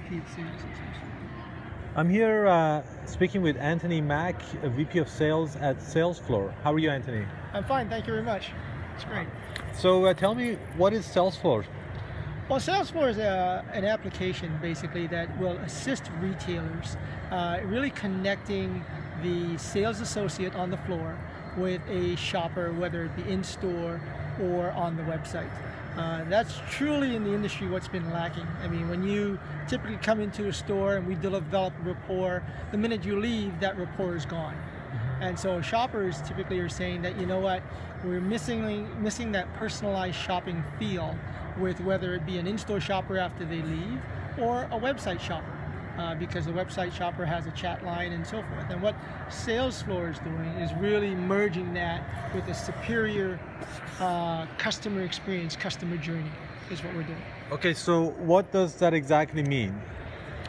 VP of Sales. I'm here speaking with Anthony Mack, VP of Sales at Salesfloor. How are you, Anthony? I'm fine, thank you very much. It's great. So tell me, what is Salesfloor? Well, Salesfloor is an application basically that will assist retailers, really connecting the sales associate on the floor with a shopper, whether it be in store or on the website. That's truly in the industry what's been lacking. I mean, when you typically come into a store and we develop rapport, the minute you leave, that rapport is gone. And so shoppers typically are saying that, you know what, we're missing that personalized shopping feel with whether it be an in-store shopper after they leave or a website shopper. Because the website shopper has a chat line and so forth. And what Salesfloor is doing is really merging that with a superior customer experience, customer journey is what we're doing. Okay, so what does that exactly mean?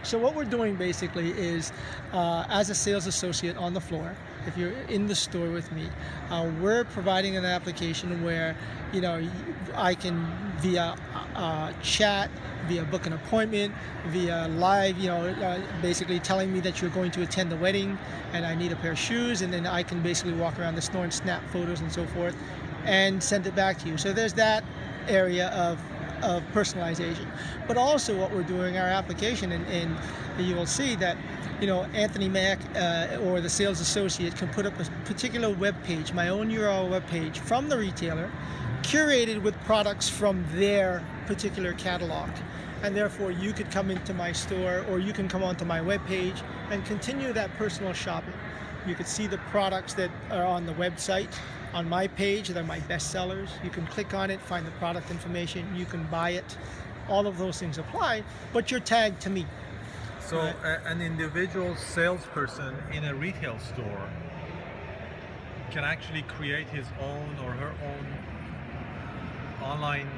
So what we're doing basically is, as a sales associate on the floor, if you're in the store with me, we're providing an application where, you know, I can via chat, via book an appointment, via live, you know, basically telling me that you're going to attend the wedding and I need a pair of shoes, and then I can basically walk around the store and snap photos and so forth and send it back to you. So there's that area of personalization. But also what we're doing, our application, and you will see that, you know, Anthony Mack or the sales associate can put up a particular web page, my own URL web page from the retailer, curated with products from their particular catalog. And therefore you could come into my store or you can come onto my web page and continue that personal shopping. You could see the products that are on the website. On my page, they're my best sellers. You can click on it, find the product information, you can buy it. All of those things apply, but you're tagged to me. So an individual salesperson in a retail store can actually create his own or her own online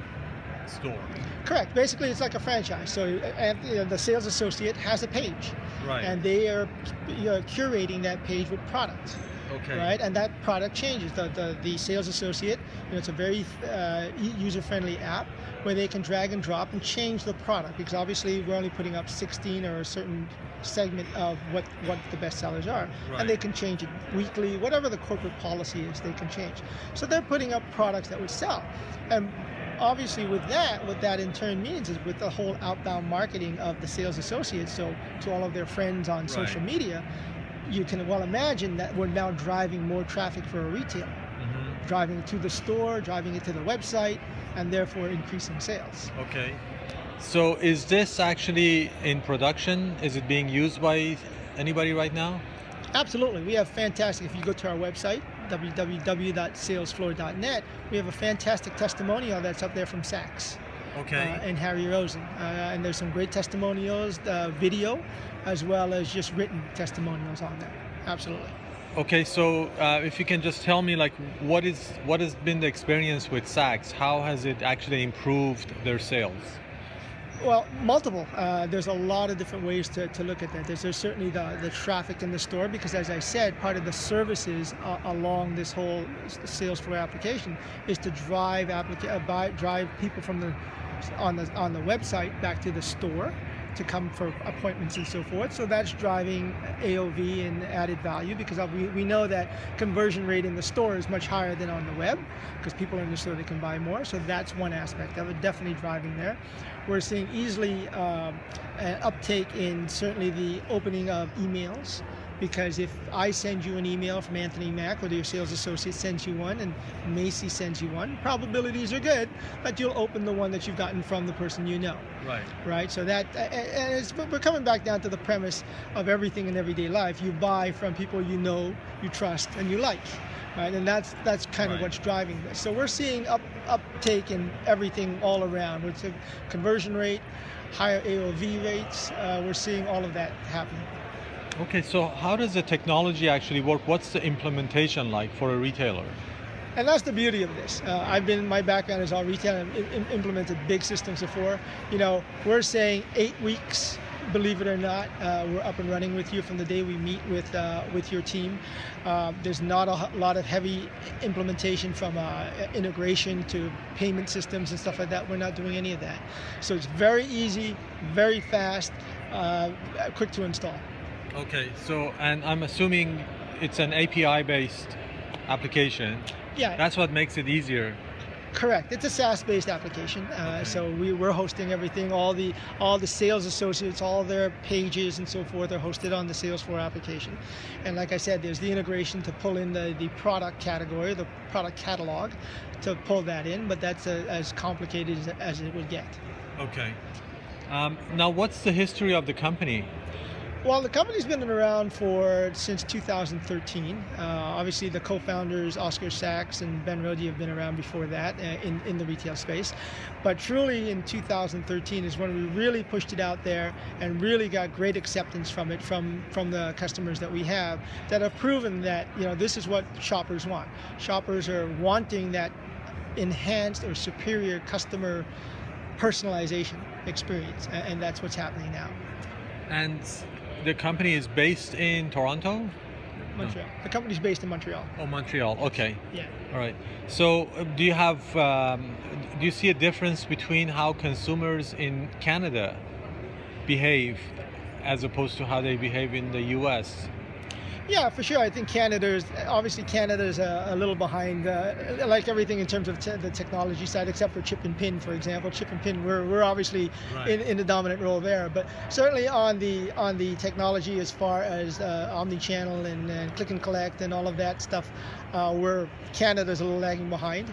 store. Correct. Basically, it's like a franchise. So the sales associate has a page, right, and they are curating that page with product. Okay. Right, and that product changes. The sales associate, you know, it's a very user-friendly app where they can drag and drop and change the product, because obviously we're only putting up 16 or a certain segment of what the best sellers are, right, and they can change it weekly, whatever the corporate policy is, they can change. So they're putting up products that would sell, and obviously with that, what that in turn means is with the whole outbound marketing of the sales associates, so to all of their friends on social media, you can well imagine that we're now driving more traffic for a retailer, driving it to the store, driving it to the website, and therefore increasing sales. Okay. So is this actually in production? Is it being used by anybody right now? Absolutely. We have fantastic, if you go to our website, www.salesfloor.net, we have a fantastic testimonial that's up there from Saks. Okay. And Harry Rosen. And there's some great testimonials, video, as well as just written testimonials on there. Absolutely. Okay, so if you can just tell me, like, what has been the experience with Saks? How has it actually improved their sales? Well, multiple. There's a lot of different ways to look at that. There's certainly the traffic in the store, because as I said, part of the services along this whole Salesfloor application is to drive people from on the website back to the store to come for appointments and so forth. So that's driving AOV and added value, because we know that conversion rate in the store is much higher than on the web, because people are in the store, they can buy more. So that's one aspect of it, definitely driving there. We're seeing easily an uptake in certainly the opening of emails, because if I send you an email from Anthony Mack, whether your sales associate sends you one and Macy sends you one, probabilities are good that you'll open the one that you've gotten from the person you know. Right. Right. So that, and we're coming back down to the premise of everything in everyday life. You buy from people you know, you trust, and you like. Right. And that's kind of what's driving this. So we're seeing uptake in everything all around. With the conversion rate, higher AOV rates. We're seeing all of that happening. Okay, so how does the technology actually work? What's the implementation like for a retailer? And that's the beauty of this. My background is all retail. I've implemented big systems before. You know, we're saying 8 weeks, believe it or not, we're up and running with you from the day we meet with your team. There's not a lot of heavy implementation from integration to payment systems and stuff like that. We're not doing any of that. So it's very easy, very fast, quick to install. Okay, so, and I'm assuming it's an API-based application. Yeah. That's what makes it easier. Correct. It's a SaaS-based application, so we're hosting everything. All the sales associates, all their pages and so forth are hosted on the Salesfloor application. And like I said, there's the integration to pull in the product category, the product catalog, to pull that in. But that's as complicated as it would get. Okay. Now, what's the history of the company? Well, the company's been around since 2013. Obviously, the co-founders, Oscar Sachs and Ben Rodi, have been around before that in the retail space. But truly, in 2013 is when we really pushed it out there and really got great acceptance from it, from the customers that we have that have proven that this is what shoppers want. Shoppers are wanting that enhanced or superior customer personalization experience, and that's what's happening now. And the company is based in Toronto? Montreal. The company's based in Montreal. Oh, Montreal. Okay. Yeah. All right. So, do you see a difference between how consumers in Canada behave as opposed to how they behave in the U.S.? Yeah, for sure. I think Canada is a little behind, like everything in terms of the technology side, except for chip and pin, for example. Chip and pin, we're obviously in the dominant role there. But certainly on the technology, as far as omni-channel and click and collect and all of that stuff, Canada's a little lagging behind.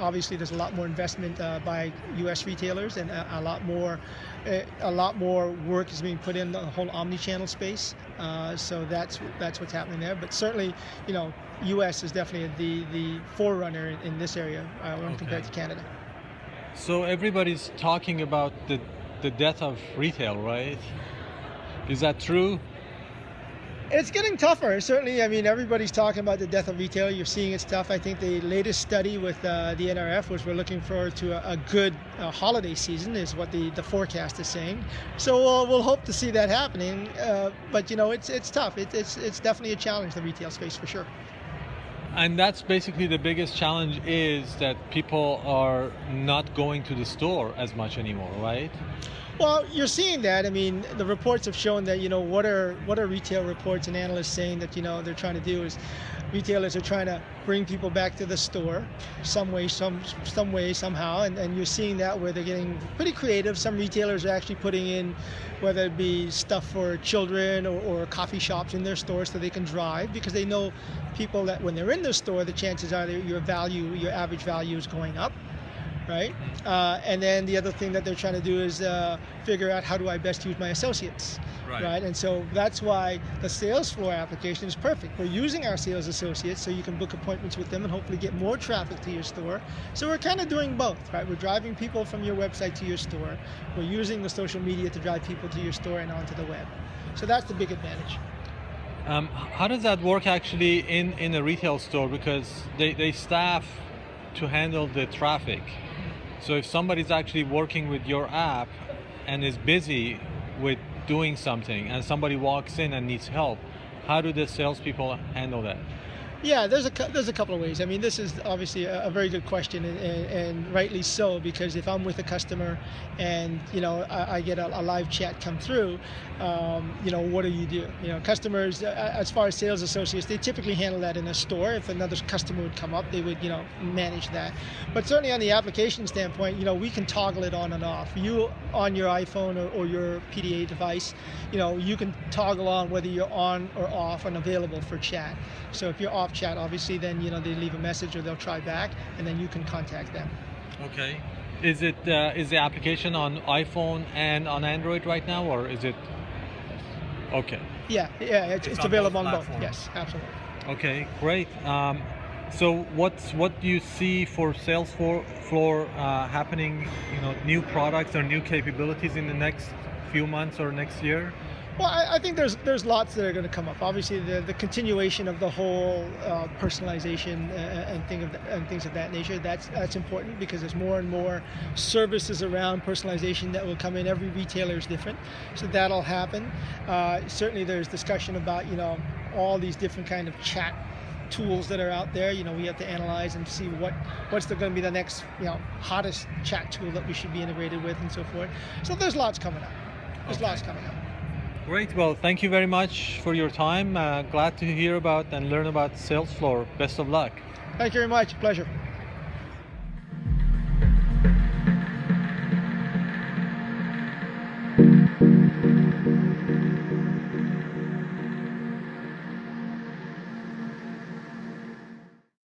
Obviously, there's a lot more investment by U.S. retailers, and a lot more work is being put in the whole omni-channel space. So that's what's happening there. But certainly, U.S. is definitely the forerunner in this area when compared to Canada. So everybody's talking about the death of retail, right? Is that true? It's getting tougher. Certainly, I mean, everybody's talking about the death of retail. You're seeing it's tough. I think the latest study with the NRF was we're looking forward to a good holiday season, is what the forecast is saying. So we'll hope to see that happening. But it's tough. It's definitely a challenge, the retail space, for sure. And that's basically the biggest challenge, is that people are not going to the store as much anymore, right? Well, you're seeing that. I mean, the reports have shown that, what are retail reports and analysts saying that, they're trying to do is retailers are trying to bring people back to the store some way, somehow. And you're seeing that where they're getting pretty creative. Some retailers are actually putting in, whether it be stuff for children or coffee shops in their stores so they can drive, because they know people that when they're in the store, the chances are that your average value is going up. Right? And then the other thing that they're trying to do is figure out, how do I best use my associates? Right? And so that's why the Salesfloor application is perfect. We're using our sales associates so you can book appointments with them and hopefully get more traffic to your store. So we're kind of doing both, right? We're driving people from your website to your store. We're using the social media to drive people to your store and onto the web. So that's the big advantage. How does that work actually in a retail store? Because they staff to handle the traffic. So if somebody's actually working with your app and is busy with doing something, and somebody walks in and needs help, how do the salespeople handle that? Yeah, there's a couple of ways. I mean, this is obviously a very good question, and rightly so, because if I'm with a customer and I get a live chat come through, what do you do? Customers, as far as sales associates, they typically handle that in a store. If another customer would come up, they would manage that. But certainly on the application standpoint, we can toggle it on and off. You on your iPhone or your PDA device, you can toggle on whether you're on or off and available for chat. So if you're off chat, obviously, then they leave a message or they'll try back, and then you can contact them. Okay. Is the application on iPhone and on Android right now, or is it? Okay. Yeah, it's available on both. Platforms. Yes, absolutely. Okay, great. So what do you see for Salesfloor happening? New products or new capabilities in the next few months or next year? Well, I think there's lots that are going to come up. Obviously, the continuation of the whole personalization and things of that nature, that's important, because there's more and more services around personalization that will come in. Every retailer is different, so that'll happen. Certainly, there's discussion about all these different kind of chat tools that are out there. We have to analyze and see what's going to be the next hottest chat tool that we should be integrated with, and so forth. So there's lots coming up. There's Okay. lots coming up. Great. Well, thank you very much for your time. Glad to hear about and learn about Salesfloor. Best of luck. Thank you very much. Pleasure.